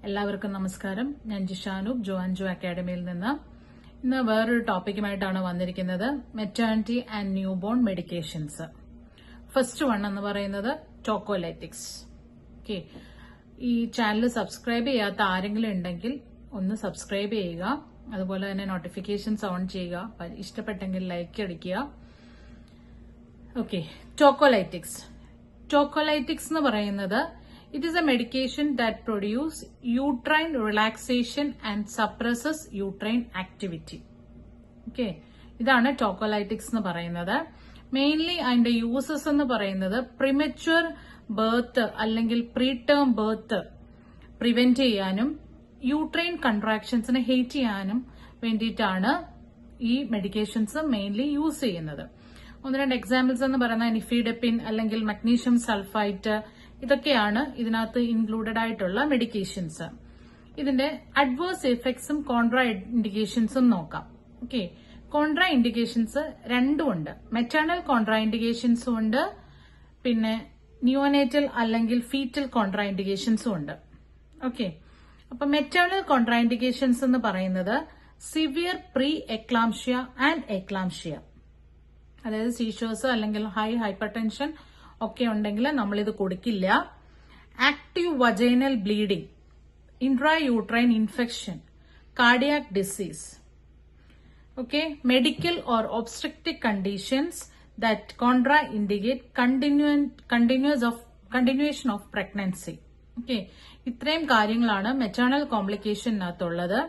എല്ലാവർക്കും നമസ്കാരം. ഞാൻ ജിഷാനൂപ് ജോ അക്കാഡമിയിൽ നിന്ന് ഇന്ന് വേറൊരു ടോപ്പിക്കുമായിട്ടാണ് വന്നിരിക്കുന്നത്. Maternity and new bone medications. First one എന്ന് പറയുന്നത് ടോക്കോലൈറ്റിക്സ്. ഓക്കെ, ഈ ചാനൽ സബ്സ്ക്രൈബ് ചെയ്യാത്ത ആരെങ്കിലും ഉണ്ടെങ്കിൽ ഒന്ന് സബ്സ്ക്രൈബ് ചെയ്യുക. അതുപോലെ തന്നെ നോട്ടിഫിക്കേഷൻസ് ഓൺ ചെയ്യുക. ഇഷ്ടപ്പെട്ടെങ്കിൽ ലൈക്ക് അടിക്കുക. ഓക്കെ, ടോക്കോലൈറ്റിക്സ്. ടോക്കോലൈറ്റിക്സ് എന്ന് പറയുന്നത് it is a medication that produces uterine relaxation and suppresses uterine activity. Okay, ഇതാണ് ടോക്കോലൈറ്റിക്സ് എന്ന് പറയുന്നത്. മെയിൻലി അതിന്റെ യൂസസ് എന്ന് പറയുന്നത് പ്രിമച്വർ ബർത്ത് അല്ലെങ്കിൽ പ്രീടേം ബർത്ത് പ്രിവെന്റ് ചെയ്യാനും യൂട്രൈൻ കൺട്രാക്ഷൻസിനെ ഹേറ്റ് ചെയ്യാനും വേണ്ടിയിട്ടാണ് ഈ മെഡിക്കേഷൻസ് മെയിൻലി യൂസ് ചെയ്യുന്നത്. ഒന്ന് രണ്ട് എക്സാമ്പിൾസ് എന്ന് പറയുന്നത് നിഫിഡെപ്പിൻ അല്ലെങ്കിൽ മഗ്നീഷ്യം സൾഫൈറ്റ്, ഇതൊക്കെയാണ് ഇതിനകത്ത് ഇൻക്ലൂഡഡ് ആയിട്ടുള്ള മെഡിക്കേഷൻസ്. ഇതിന്റെ അഡ്വേഴ്സ് എഫക്ട്സും കോൺട്രാ ഇൻഡിക്കേഷൻസും നോക്കാം. ഓക്കെ, കോൺട്രാ ഇൻഡിക്കേഷൻസ് രണ്ടും ഉണ്ട്. മെറ്റേണൽ കോൺട്രാ ഇൻഡിക്കേഷൻസും ഉണ്ട്, പിന്നെ നിയോനേറ്റൽ അല്ലെങ്കിൽ ഫീറ്റൽ കോൺട്രാ ഇൻഡിക്കേഷൻസും ഉണ്ട്. ഓക്കെ, അപ്പൊ മെറ്റേണൽ കോൺട്രാ ഇൻഡിക്കേഷൻസ് എന്ന് പറയുന്നത് severe pre eclampsia and eclampsia, അതായത് സീഷേഴ്സ് അല്ലെങ്കിൽ ഹൈപ്പർ ടെൻഷൻ ഒക്കെ ഉണ്ടെങ്കിൽ നമ്മളിത് കൊടുക്കില്ല. Active vaginal bleeding, intrauterine infection, cardiac disease. Okay, medical or obstetric conditions that contraindicate continuation of pregnancy. Okay, ഇത്രയും കാര്യങ്ങളാണ് മെറ്റേണൽ കോംപ്ലിക്കേഷനകത്തുള്ളത്.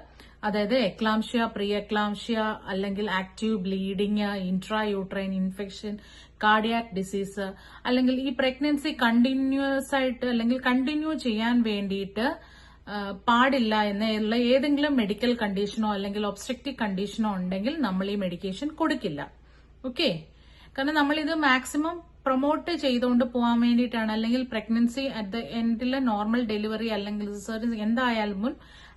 അതായത് എക്ലാംഷ്യ, പ്രീ എക്ലാംഷ്യ അല്ലെങ്കിൽ active bleeding, intrauterine infection, cardiac disease, അല്ലെങ്കിൽ ഈ പ്രഗ്നൻസി കണ്ടിന്യൂസ് ആയിട്ട് അല്ലെങ്കിൽ continue ചെയ്യാൻ വേണ്ടിയിട്ട് പാടില്ല എന്നുള്ള ഏതെങ്കിലും മെഡിക്കൽ കണ്ടീഷനോ അല്ലെങ്കിൽ ഒബ്സ്ട്രക്റ്റീവ് കണ്ടീഷനോ ഉണ്ടെങ്കിൽ നമ്മൾ ഈ മെഡിക്കേഷൻ കൊടുക്കില്ല. ഓക്കെ, കാരണം നമ്മളിത് മാക്സിമം പ്രൊമോട്ട് ചെയ്തുകൊണ്ട് പോകാൻ വേണ്ടിയിട്ടാണ്, അല്ലെങ്കിൽ പ്രഗ്നൻസി അറ്റ് ദ എൻഡിലെ നോർമൽ ഡെലിവറി അല്ലെങ്കിൽ സിസേറിയൻ എന്തായാലും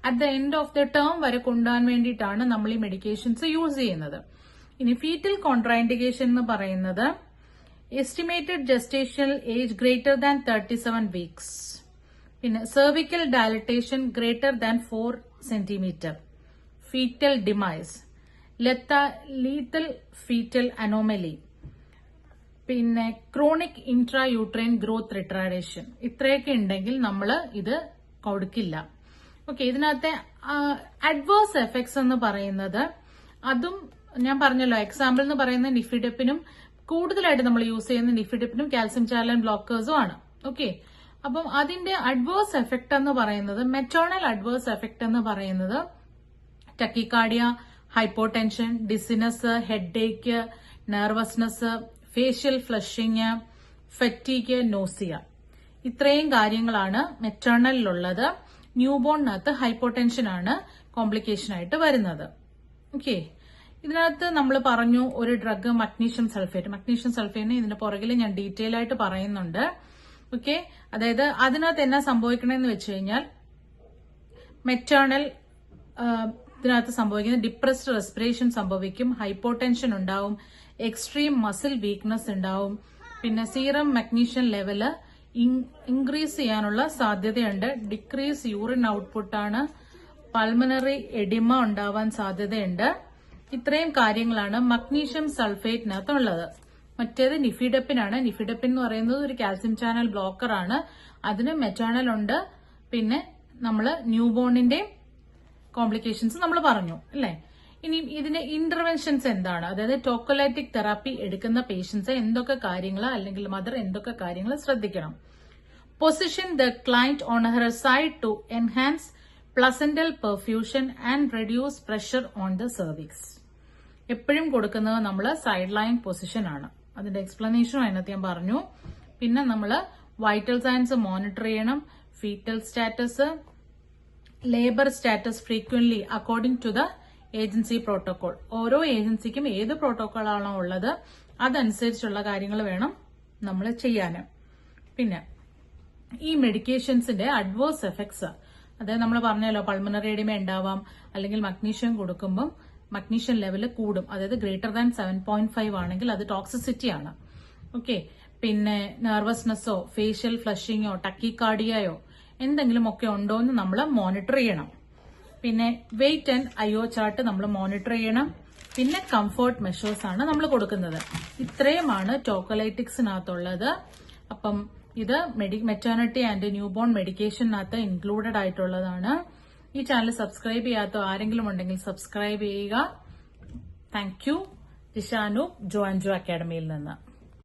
at the end of the term വരെ കൊണ്ടുപോകാൻ വേണ്ടിയിട്ടാണ് നമ്മൾ ഈ മെഡിക്കേഷൻസ് യൂസ് ചെയ്യുന്നത്. ഇനി ഫീറ്റൽ കോൺട്രാഇൻഡിക്കേഷൻ എന്ന് പറയുന്നത് estimated gestational age greater than 37 weeks, പിന്നെ cervical dilatation greater than 4 centimetre, fetal demise, lethal fetal anomaly, പിന്നെ ക്രോണിക് ഇൻട്രായൂട്രൈൻ ഗ്രോത്ത് റിട്ടാർഡേഷൻ, ഇത്രയൊക്കെ ഉണ്ടെങ്കിൽ നമ്മൾ ഇത് കൊടുക്കില്ല. ഓക്കെ, ഇതിനകത്തെ അഡ്വേഴ്സ് എഫക്ട്സ് എന്ന് പറയുന്നത് അതും ഞാൻ പറഞ്ഞല്ലോ, എക്സാമ്പിൾ എന്ന് പറയുന്നത് നിഫിഡെപ്പിനും കൂടുതലായിട്ട് നമ്മൾ യൂസ് ചെയ്യുന്ന നിഫിഡെപ്പിനും കാൽസ്യം ചാനൽ ബ്ലോക്കേഴ്സും ആണ്. ഓക്കെ, അപ്പം അതിന്റെ അഡ്വേഴ്സ് എഫക്ട് എന്ന് പറയുന്നത് മെറ്റേണൽ അഡ്വേഴ്സ് എഫക്ട് എന്ന് പറയുന്നത് tachycardia, hypotension, dizziness, headache, nervousness, facial flushing, fatigue, nausea, ഇത്രയും കാര്യങ്ങളാണ് മെറ്റേണലിലുള്ളത്. ന്യൂബോണിനകത്ത് ഹൈപ്പോടെൻഷൻ ആണ് കോംപ്ലിക്കേഷൻ ആയിട്ട് വരുന്നത്. ഓക്കെ, ഇതിനകത്ത് നമ്മൾ പറഞ്ഞു ഒരു ഡ്രഗ് മഗ്നീഷ്യം സൾഫേറ്റ്. മഗ്നീഷ്യം സൾഫേറ്റിന് ഇതിന്റെ പുറകിൽ ഞാൻ ഡീറ്റെയിൽ ആയിട്ട് പറയുന്നുണ്ട്. ഓക്കെ, അതായത് അതിനകത്ത് എന്നാ സംഭവിക്കണമെന്ന് വെച്ച് കഴിഞ്ഞാൽ മെറ്റേണൽ ഇതിനകത്ത് സംഭവിക്കുന്നത് ഡിപ്രസ്ഡ് റെസ്പിറേഷൻ സംഭവിക്കും, ഹൈപ്പോടെൻഷൻ ഉണ്ടാവും, എക്സ്ട്രീം മസിൽ വീക്ക്നെസ് ഉണ്ടാവും, പിന്നെ സീറം മഗ്നീഷ്യം ലെവല് ഇൻക്രീസ് ചെയ്യാനുള്ള സാധ്യതയുണ്ട്, ഡിക്രീസ് യൂറിൻ ഔട്ട്പുട്ട് ആണ്, പൾമണറി എഡിമ ഉണ്ടാവാൻ സാധ്യതയുണ്ട്. ഇത്രയും കാര്യങ്ങളാണ് മഗ്നീഷ്യം സൾഫേറ്റിനകത്തുള്ളത്. മറ്റേത് നിഫിഡെപ്പിനാണ്. നിഫിഡെപ്പിൻ എന്ന് പറയുന്നത് ഒരു കാൽസ്യം ചാനൽ ബ്ലോക്കർ ആണ്. അതിന് മെറ്റേണൽ ഉണ്ട്. പിന്നെ നമ്മൾ ന്യൂബോണിന്റെ കോംപ്ലിക്കേഷൻസ് നമ്മൾ പറഞ്ഞു അല്ലേ. ഇനി ഇതിന്റെ ഇന്റർവെൻഷൻസ് എന്താണ്, അതായത് ടോക്കോലൈറ്റിക് തെറാപ്പി എടുക്കുന്ന പേഷ്യൻസ് എന്തൊക്കെ കാര്യങ്ങൾ അല്ലെങ്കിൽ മദർ എന്തൊക്കെ കാര്യങ്ങൾ ശ്രദ്ധിക്കണം. Position the client on her side to enhance placental perfusion and reduce pressure on the cervix. എപ്പോഴും കൊടുക്കുന്നത് നമ്മൾ സൈഡ് ലൈൻ പൊസിഷൻ ആണ്. അതിന്റെ എക്സ്പ്ലനേഷനും അതിനകത്ത് ഞാൻ പറഞ്ഞു. പിന്നെ നമ്മൾ വൈറ്റൽ സയൻസ് മോണിറ്റർ ചെയ്യണം, fetal status, labour status frequently according to the agency protocol. ഓരോ ഏജൻസിക്കും ഏത് പ്രോട്ടോകോൾ ആണോ ഉള്ളത് അതനുസരിച്ചുള്ള കാര്യങ്ങൾ വേണം നമ്മൾ ചെയ്യാൻ. പിന്നെ ഈ മെഡിക്കേഷൻസിന്റെ അഡ്വേഴ്സ് എഫക്ട്സ്, അതായത് നമ്മൾ പറഞ്ഞല്ലോ പൾമണറി എഡിമ ഉണ്ടാവാം, അല്ലെങ്കിൽ മഗ്നീഷ്യം കൊടുക്കുമ്പോൾ മഗ്നീഷ്യം ലെവൽ കൂടും, അതായത് ഗ്രേറ്റർ ദാൻ 7.5 ആണെങ്കിൽ അത് ടോക്സിസിറ്റി ആണ്. ഓക്കെ, പിന്നെ നെർവസ്നെസ്സോ ഫേഷ്യൽ ഫ്ലഷിങ്ങോ ടക്കിക്കാർഡിയയോ എന്തെങ്കിലും ഒക്കെ ഉണ്ടോ എന്ന് നമ്മൾ മോണിറ്റർ ചെയ്യണം. പിന്നെ വെയിറ്റ് ആൻഡ് IO ചാർട്ട് നമ്മൾ മോണിറ്റർ ചെയ്യണം. പിന്നെ കംഫർട്ട് മെഷേഴ്സ് ആണ് നമ്മൾ കൊടുക്കുന്നത്. ഇത്രയുമാണ് ടോക്കലൈറ്റിക്സിനകത്തുള്ളത്. അപ്പം ഇത് മെറ്റേണിറ്റി ആൻഡ് ന്യൂ ബോൺ മെഡിക്കേഷനകത്ത് ഇൻക്ലൂഡഡ് ആയിട്ടുള്ളതാണ്. ഈ ചാനൽ സബ്സ്ക്രൈബ് ചെയ്യാത്ത ആരെങ്കിലും ഉണ്ടെങ്കിൽ സബ്സ്ക്രൈബ് ചെയ്യുക. Thank you. Jishanu Joe and Joe അക്കാഡമിയിൽ നിന്ന്.